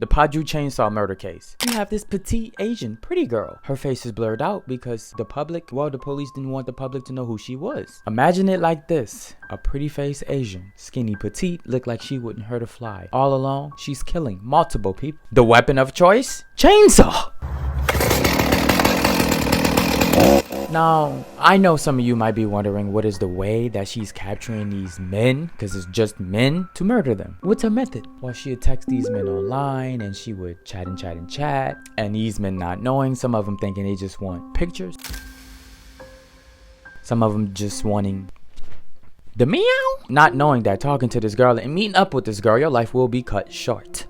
The Paju chainsaw murder case. You have this petite Asian pretty girl. Her face is blurred out because the police didn't want the public to know who she was. Imagine it like this. A pretty face Asian, skinny petite, looked like she wouldn't hurt a fly. All along, she's killing multiple people. The weapon of choice? Chainsaw! Now, I know some of you might be wondering what is the way that she's capturing these men, because it's just men, to murder them. What's her method? Well, she would text these men online and she would chat, and these men not knowing, some of them thinking they just want pictures. Some of them just wanting the meow. Not knowing that talking to this girl and meeting up with this girl, your life will be cut short.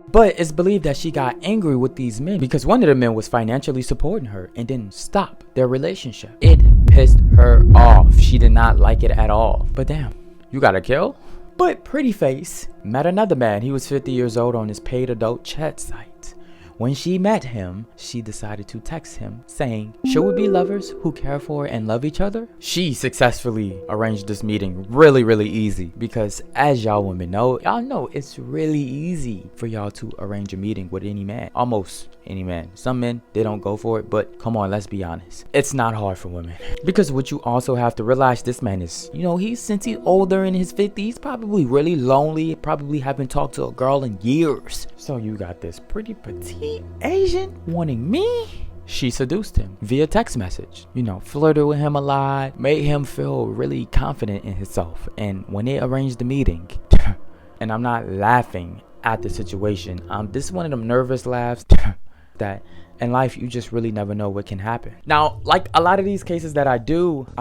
But it's believed that she got angry with these men because one of the men was financially supporting her and didn't stop their relationship. It pissed her off. She did not like it at all. But damn, you got to kill? But Pretty Face met another man. He was 50 years old on his paid adult chat site. When she met him, she decided to text him saying, should we be lovers who care for and love each other? She successfully arranged this meeting really easy because as y'all women know, y'all know it's really easy for y'all to arrange a meeting with any man. Almost any man. Some men, they don't go for it, but come on, let's be honest. It's not hard for women. Because what you also have to realize, this man is, since he's older in his 50s, probably really lonely, probably haven't talked to a girl in years. So you got this pretty petite Asian wanting me. She seduced him via text message, flirted with him a lot, made him feel really confident in himself. And when they arranged the meeting, and I'm not laughing at the situation, this is one of them nervous laughs that in life you just really never know what can happen. Now, like a lot of these cases that I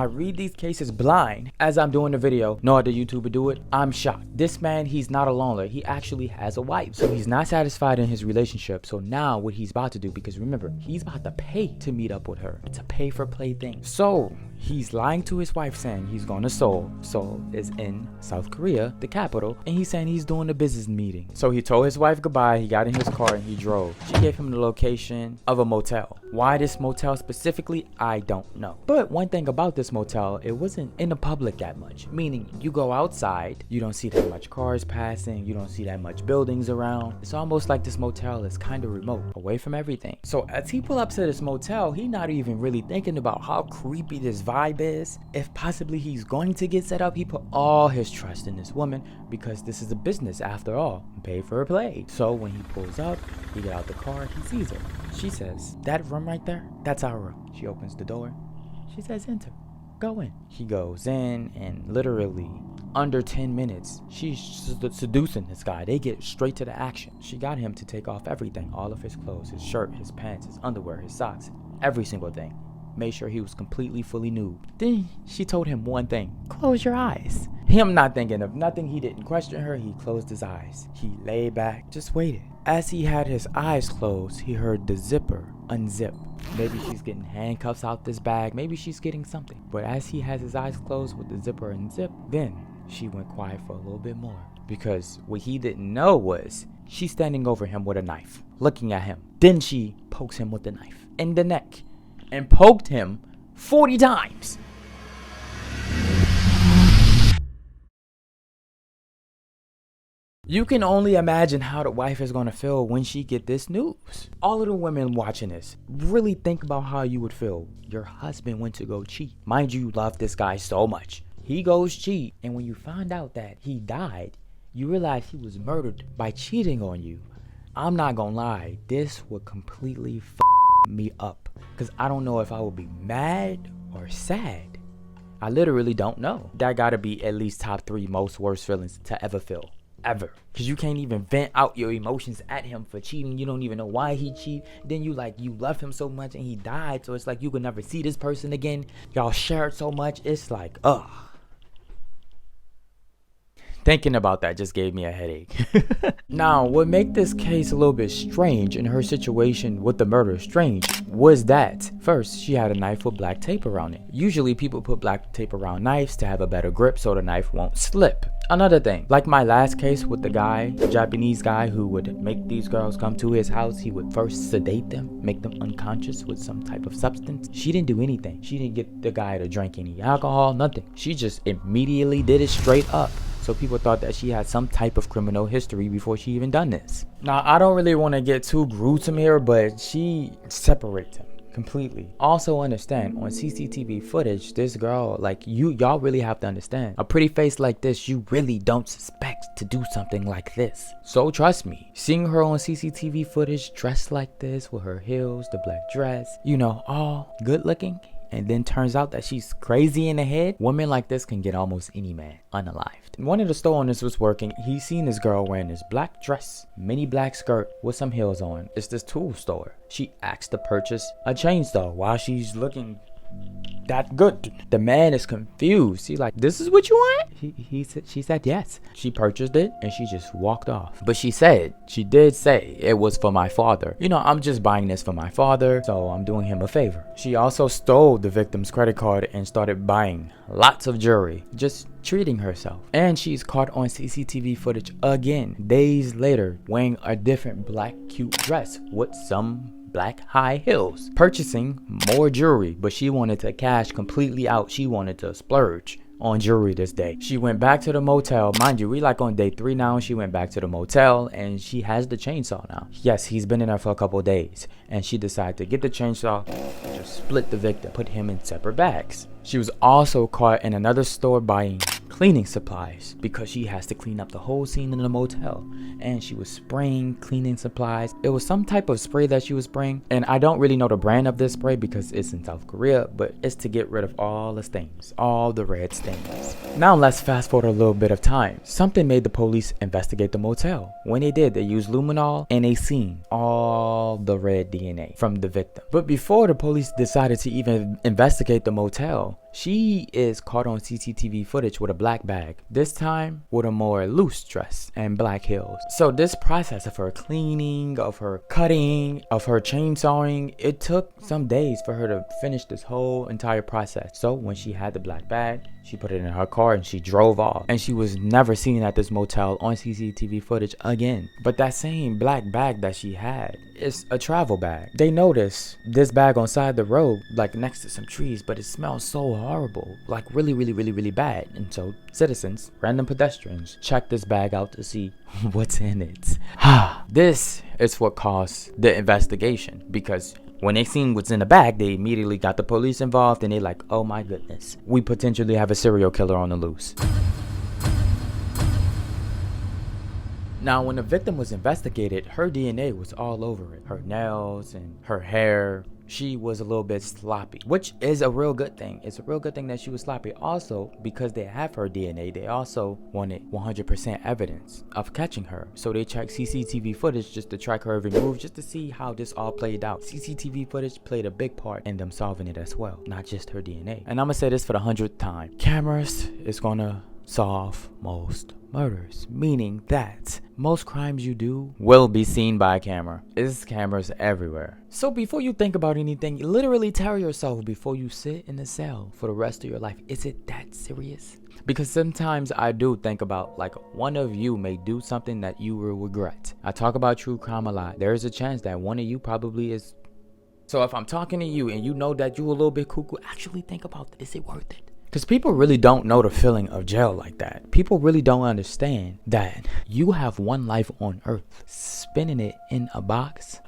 read these cases blind as I'm doing the video. No other YouTuber do it. I'm shocked. This man, he's not a loner. He actually has a wife. So he's not satisfied in his relationship. So now what he's about to do, because remember, he's about to pay to meet up with her. It's a pay for play thing. So he's lying to his wife saying he's going to Seoul. Seoul is in South Korea, the capital. And he's saying he's doing a business meeting. So he told his wife goodbye. He got in his car and he drove. She gave him the location of a motel. Why this motel specifically, I don't know. But one thing about this motel, it wasn't in the public that much. Meaning you go outside, you don't see that much cars passing, you don't see that much buildings around. It's almost like this motel is kind of remote, away from everything. So as he pull up to this motel, he not even really thinking about how creepy this vibe is. If possibly he's going to get set up, he put all his trust in this woman because this is a business after all, pay for play. So when he pulls up, he get out the car, he sees her. She says, that room right there, that's our room. She opens the door. She says, enter. Go in. He goes in and literally under 10 minutes, she's seducing this guy. They get straight to the action. She got him to take off everything. All of his clothes, his shirt, his pants, his underwear, his socks, every single thing. Made sure he was completely fully nude. Then she told him one thing, close your eyes. Him not thinking of nothing, he didn't question her, he closed his eyes. He lay back, just waited. As he had his eyes closed, he heard the zipper unzip. Maybe she's getting handcuffs out this bag, maybe she's getting something. But as he has his eyes closed with the zipper unzipped, then she went quiet for a little bit more. Because what he didn't know was, she's standing over him with a knife, looking at him. Then she pokes him with the knife in the neck and poked him 40 times. You can only imagine how the wife is going to feel when she get this news. All of the women watching this, really think about how you would feel. Your husband went to go cheat. Mind you, you love this guy so much. He goes cheat, and when you find out that he died, you realize he was murdered by cheating on you. I'm not gonna lie, this would completely me up. Because I don't know if I would be mad or sad. I literally don't know. That gotta be at least top 3 most worst feelings to ever feel. Ever. Because you can't even vent out your emotions at him for cheating. You don't even know why he cheated. Then you love him so much and he died. So it's like you could never see this person again. Y'all shared so much. It's like, ugh. Thinking about that just gave me a headache. Now, what made this case a little bit strange in her situation with the murder strange was that, first, she had a knife with black tape around it. Usually people put black tape around knives to have a better grip so the knife won't slip. Another thing, like my last case with the guy, the Japanese guy who would make these girls come to his house, he would first sedate them, make them unconscious with some type of substance. She didn't do anything. She didn't get the guy to drink any alcohol, nothing. She just immediately did it straight up. So people thought that she had some type of criminal history before she even done this. Now, I don't really want to get too gruesome here, but she separates him completely. Also understand, on CCTV footage, this girl, like, y'all really have to understand, a pretty face like this, you really don't suspect to do something like this. So trust me, seeing her on CCTV footage dressed like this with her heels, the black dress, you know, all good looking, and then turns out that she's crazy in the head, women like this can get almost any man unalived. One of the store owners was working. He seen this girl wearing this black dress, mini black skirt with some heels on. It's this tool store. She asked to purchase a chainsaw while she's looking that good. The man is confused. He's like, this is what you want? She said yes. She purchased it and she just walked off. But she did say it was for my father. You know, I'm just buying this for my father, so I'm doing him a favor. She also stole the victim's credit card and started buying lots of jewelry, just treating herself. And she's caught on CCTV footage again, days later, wearing a different black cute dress with some black high heels, purchasing more jewelry, but she wanted to cash completely out. She wanted to splurge on jewelry this day. She went back to the motel. Mind you, we like on day 3 now. She went back to the motel and she has the chainsaw now. Yes, he's been in there for a couple of days, and she decided to get the chainsaw, just split the victim, put him in separate bags. She was also caught in another store buying cleaning supplies because she has to clean up the whole scene in the motel, and she was spraying cleaning supplies. It was some type of spray that she was spraying, and I don't really know the brand of this spray because it's in South Korea, but it's to get rid of all the stains, all the red stains. Now let's fast forward a little bit of time. Something made the police investigate the motel. When they did, they used luminol and they seen all the red DNA from the victim. But before the police decided to even investigate the motel, she is caught on CCTV footage with a black bag, this time with a more loose dress and black heels. So this process of her cleaning, of her cutting, of her chainsawing, it took some days for her to finish this whole entire process. So when she had the black bag, she put it in her car and she drove off, and she was never seen at this motel on CCTV footage again. But that same black bag that she had is a travel bag. They noticed this bag on side the road, like next to some trees, but it smells so horrible, like really bad. And so citizens, random pedestrians, check this bag out to see what's in it. This is what caused the investigation, because when they seen what's in the bag, they immediately got the police involved, and they like, oh my goodness, we potentially have a serial killer on the loose. Now, when the victim was investigated, her DNA was all over it. Her nails and her hair. She was a little bit sloppy, which is a real good thing. It's a real good thing that she was sloppy. Also, because they have her DNA, they also wanted 100% evidence of catching her. So they checked CCTV footage just to track her every move, just to see how this all played out. CCTV footage played a big part in them solving it as well, not just her DNA. And I'm gonna say this for the 100th time. Cameras is gonna solve most murders, meaning that most crimes you do will be seen by a camera. There's cameras everywhere. So before you think about anything, literally tell yourself before you sit in the cell for the rest of your life, is it that serious? Because sometimes I do think about, like, one of you may do something that you will regret. I talk about true crime a lot. There's a chance that one of you probably is. So if I'm talking to you and you know that you're a little bit cuckoo, actually think about, is it worth it? Because people really don't know the feeling of jail like that. People really don't understand that you have one life on earth, spinning it in a box.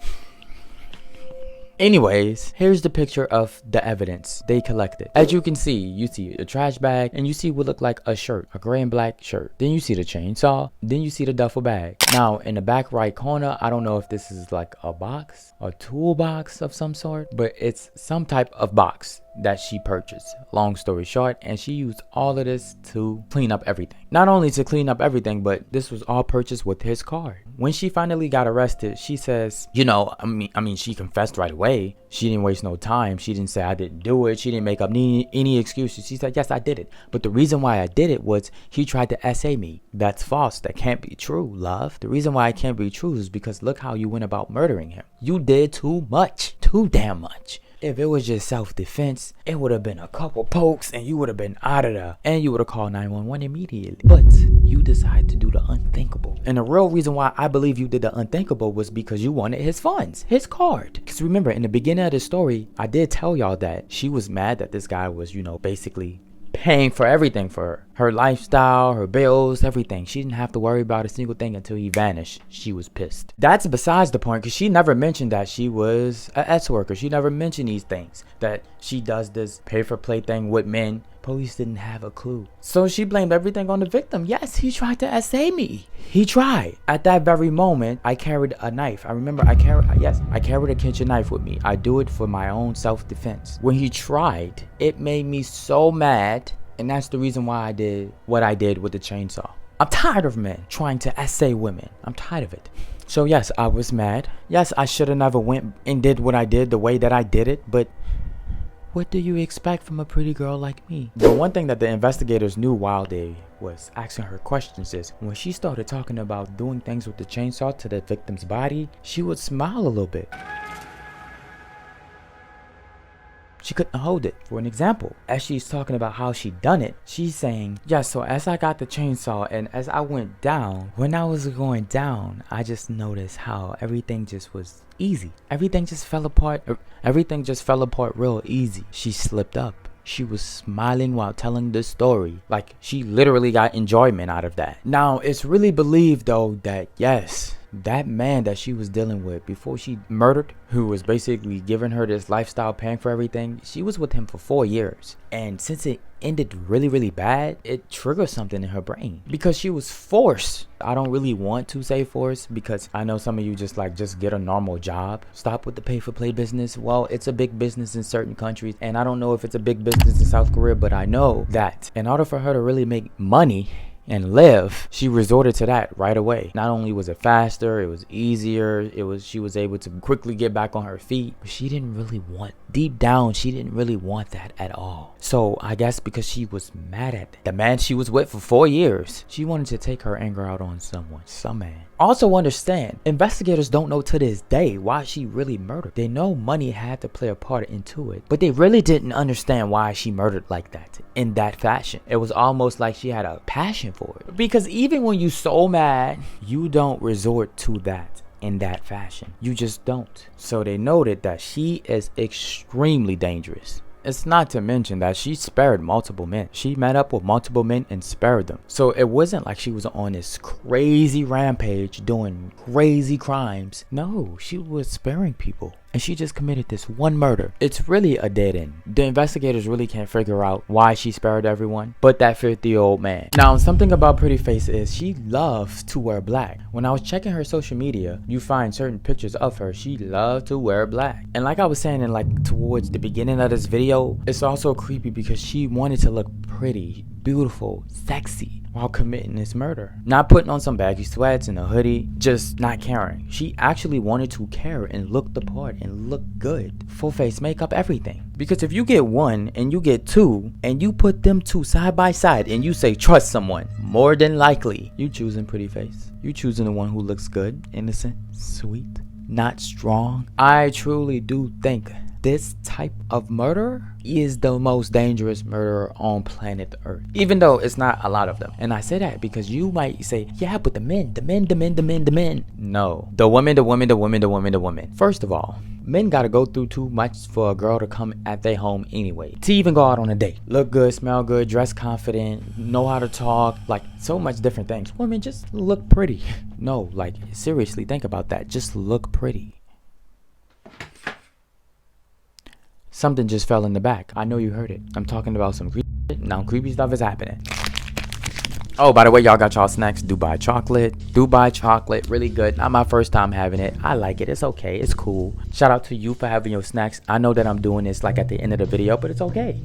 Anyways, here's the picture of the evidence they collected. As you can see, you see a trash bag, and you see what looked like a shirt, a gray and black shirt. Then you see the chainsaw, then you see the duffel bag. Now, in the back right corner, I don't know if this is like a box, a toolbox of some sort, but it's some type of box that she purchased. Long story short, and she used all of this to clean up everything. Not only to clean up everything, but this was all purchased with his card. When she finally got arrested, she says, you know, I mean, she confessed right away. She didn't waste no time. She didn't say I didn't do it. She didn't make up any excuses. She said, yes, I did it. But the reason why I did it was he tried to essay me. That's false. That can't be true, love. The reason why it can't be true is because look how you went about murdering him. You did too much. Too damn much. If it was just self-defense, it would have been a couple pokes and you would have been out of there. And you would have called 911 immediately. But you decided to do the unthinkable. And the real reason why I believe you did the unthinkable was because you wanted his funds, his card. Because remember, in the beginning of the story, I did tell y'all that she was mad that this guy was, you know, basically paying for everything for her. Her lifestyle, her bills, everything. She didn't have to worry about a single thing until he vanished. She was pissed. That's besides the point, because she never mentioned that she was an S-worker. She never mentioned these things. That she does this pay-for-play thing with men. Police didn't have a clue. So she blamed everything on the victim. Yes, he tried to SA me. He tried. At that very moment, I carried a knife. I remember I carried a kitchen knife with me. I do it for my own self-defense. When he tried, it made me so mad. And that's the reason why I did what I did with the chainsaw. I'm tired of men trying to SA women. I'm tired of it. So yes, I was mad. Yes, I should have never went and did what I did the way that I did it. But what do you expect from a pretty girl like me? The one thing that the investigators knew while they was asking her questions is when she started talking about doing things with the chainsaw to the victim's body, she would smile a little bit. She couldn't hold it. For an example, as she's talking about how she done it, she's saying, yeah, so as I got the chainsaw and as I went down, when I was going down, I just noticed how everything just was easy. Everything just fell apart. Everything just fell apart real easy. She slipped up. She was smiling while telling this story. Like, she literally got enjoyment out of that. Now, it's really believed, though, that yes, that man that she was dealing with before she murdered, who was basically giving her this lifestyle, paying for everything, she was with him for 4 years. And since it ended really, really bad, it triggered something in her brain. Because she was forced. I don't really want to say forced because I know some of you just get a normal job. Stop with the pay-for-play business. Well, it's a big business in certain countries. And I don't know if it's a big business in South Korea, but I know that in order for her to really make money and live, she resorted to that right away. Not only was it faster, it was easier, she was able to quickly get back on her feet, but she didn't really want, deep down, she didn't really want that at all. So I guess because she was mad at the man she was with for 4 years, she wanted to take her anger out on some man. Also understand, investigators don't know to this day why she really murdered. They know money had to play a part into it, but they really didn't understand why she murdered like that, in that fashion. It was almost like she had a passion for it. Because even when you so mad, you don't resort to that in that fashion. You just don't. So they noted that she is extremely dangerous. It's not to mention that she spared multiple men. She met up with multiple men and spared them. So it wasn't like she was on this crazy rampage doing crazy crimes. No, she was sparing people. And she just committed this one murder. It's really a dead end. The investigators really can't figure out why she spared everyone but that 50-year-old man. Now, something about Pretty Face is she loves to wear black. When I was checking her social media, you find certain pictures of her. She loved to wear black. And like I was saying towards the beginning of this video, it's also creepy because she wanted to look pretty, beautiful, sexy while committing this murder. Not putting on some baggy sweats and a hoodie, just not caring. She actually wanted to care and look the part and look good. Full face makeup, everything. Because if you get one and you get two and you put them two side by side and you say trust someone, more than likely you choosing Pretty Face. You choosing the one who looks good, innocent, sweet, not strong. I truly do think this type of murder is the most dangerous murderer on planet Earth, even though it's not a lot of them. And I say that because you might say, yeah, but the men. No, the women. First of all, men gotta go through too much for a girl to come at their home anyway. To even go out on a date. Look good, smell good, dress confident, know how to talk, like so much different things. Women, just look pretty. No, like seriously, think about that. Just look pretty. Something just fell in the back. I know you heard it. I'm talking about some creepy shit. Now creepy stuff is happening. Oh, by the way, y'all got y'all snacks. Dubai chocolate, really good. Not my first time having it. I like it. It's okay. It's cool. Shout out to you for having your snacks. I know that I'm doing this like at the end of the video, but it's okay.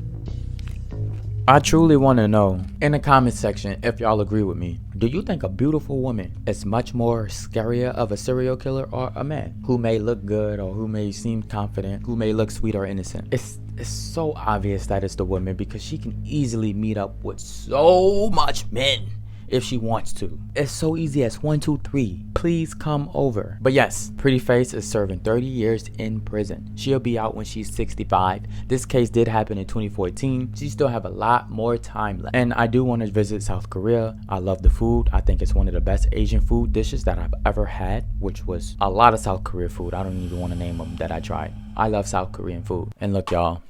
I truly want to know in the comment section if y'all agree with me. Do you think a beautiful woman is much more scarier of a serial killer or a man who may look good or who may seem confident, who may look sweet or innocent? It's so obvious that it's the woman because she can easily meet up with so much men if she wants to. It's so easy as 1, 2, 3. Please come over. But yes, Pretty Face is serving 30 years in prison. She'll be out when she's 65. This case did happen in 2014. She still have a lot more time left. And I do want to visit South Korea. I love the food. I think it's one of the best Asian food dishes that I've ever had, which was a lot of South Korean food. I don't even want to name them that I tried. I love South Korean food. And look, y'all,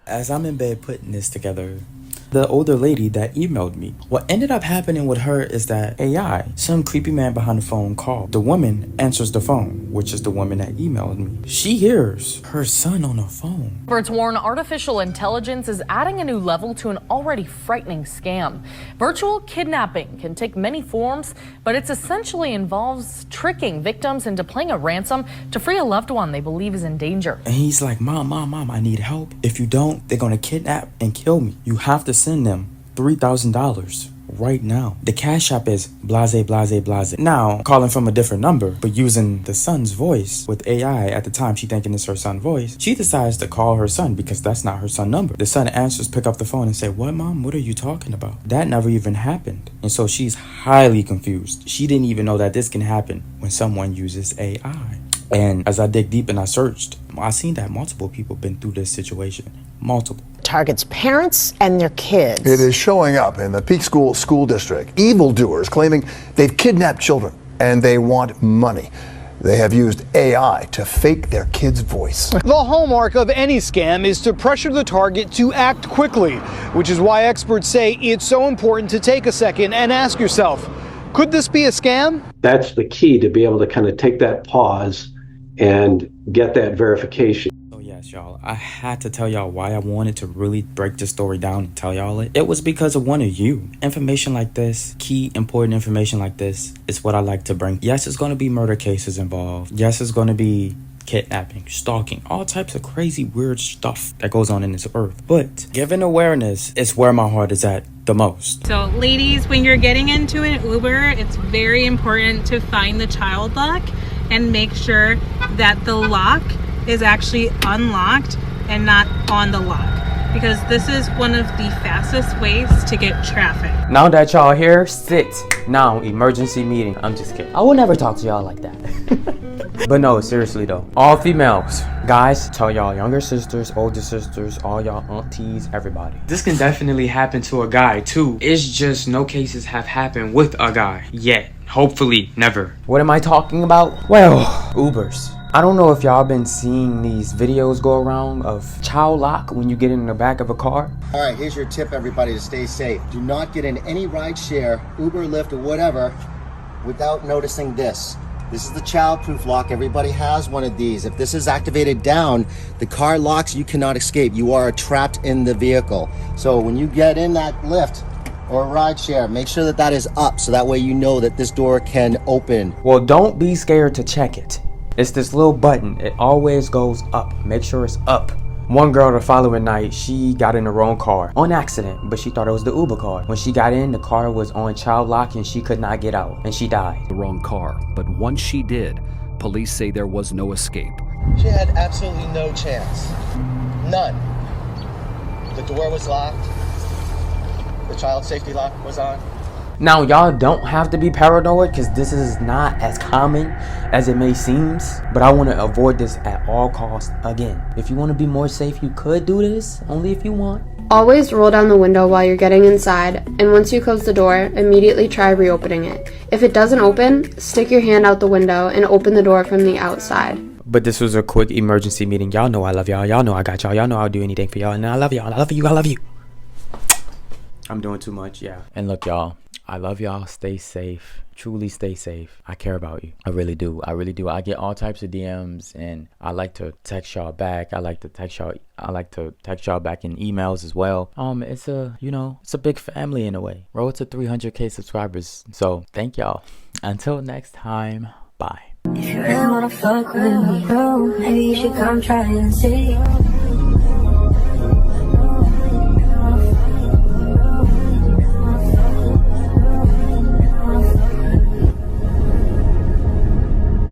as I'm in bed putting this together, the older lady that emailed me. What ended up happening with her is that AI, some creepy man behind the phone, called. The woman answers the phone, which is the woman that emailed me. She hears her son on the phone. Experts warn artificial intelligence is adding a new level to an already frightening scam. Virtual kidnapping can take many forms, but it essentially involves tricking victims into paying a ransom to free a loved one they believe is in danger. And he's like, Mom, I need help. If you don't, they're gonna kidnap and kill me. You have to send them $3,000 right now. The cash app is blase, blase, blase. Now, calling from a different number, but using the son's voice with AI at the time, she thinking it's her son's voice. She decides to call her son because that's not her son's number. The son answers, pick up the phone and say, what, Mom? What are you talking about? That never even happened. And so she's highly confused. She didn't even know that this can happen when someone uses AI. And as I dig deep and I searched, I seen that multiple people been through this situation. Multiple. Targets parents and their kids. It is showing up in the Peak School District. Evildoers claiming they've kidnapped children and they want money. They have used AI to fake their kid's voice. The hallmark of any scam is to pressure the target to act quickly, which is why experts say it's so important to take a second and ask yourself, could this be a scam? That's the key, to be able to kind of take that pause and get that verification. So yes, y'all, I had to tell y'all why I wanted to really break this story down and tell y'all it. It was because of one of you. Information like this, key important information like this, is what I like to bring. Yes, it's going to be murder cases involved. Yes, it's going to be kidnapping, stalking, all types of crazy weird stuff that goes on in this earth. But given awareness is where my heart is at the most. So ladies, when you're getting into an Uber, it's very important to find the child lock and make sure that the lock is actually unlocked and not on the lock, because this is one of the fastest ways to get traffic. Now that y'all here, sit. Now, emergency meeting. I'm just kidding. I will never talk to y'all like that. But no, seriously though. All females, guys, tell y'all younger sisters, older sisters, all y'all aunties, everybody. This can definitely happen to a guy too. It's just no cases have happened with a guy yet. Hopefully, never. What am I talking about? Well, Ubers. I don't know if y'all been seeing these videos go around of child lock when you get in the back of a car. All right, here's your tip, everybody, to stay safe. Do not get in any ride share, Uber, Lyft, or whatever without noticing this. This is the child-proof lock. Everybody has one of these. If this is activated down, the car locks, you cannot escape. You are trapped in the vehicle. So when you get in that Lyft or ride share, make sure that that is up, so that way you know that this door can open. Well, don't be scared to check it. It's this little button. It always goes up. Make sure it's up. One girl the following night, she got in the wrong car on accident, but she thought it was the Uber car. When she got in, the car was on child lock and she could not get out, and she died. The wrong car, but once she did, police say there was no escape. She had absolutely no chance. None. The door was locked. The child safety lock was on. Now, y'all don't have to be paranoid because this is not as common as it may seem, but I want to avoid this at all costs. Again, if you want to be more safe, you could do this, only if you want. Always roll down the window while you're getting inside, and once you close the door, immediately try reopening it. If it doesn't open, stick your hand out the window and open the door from the outside. But this was a quick emergency meeting. Y'all know I love y'all. Y'all know I got y'all. Y'all know I'll do anything for y'all, and I love y'all. I love you. I love you. I'm doing too much, yeah. And look, y'all, I love y'all. Stay safe. Truly stay safe. I care about you. I really do. I really do. I get all types of DMs, and I like to text y'all back. I like to text y'all back in emails as well. It's a, it's a big family in a way. Road to 300K subscribers. So thank y'all. Until next time, bye. If you really wanna fuck with me, bro, maybe you should come try and see.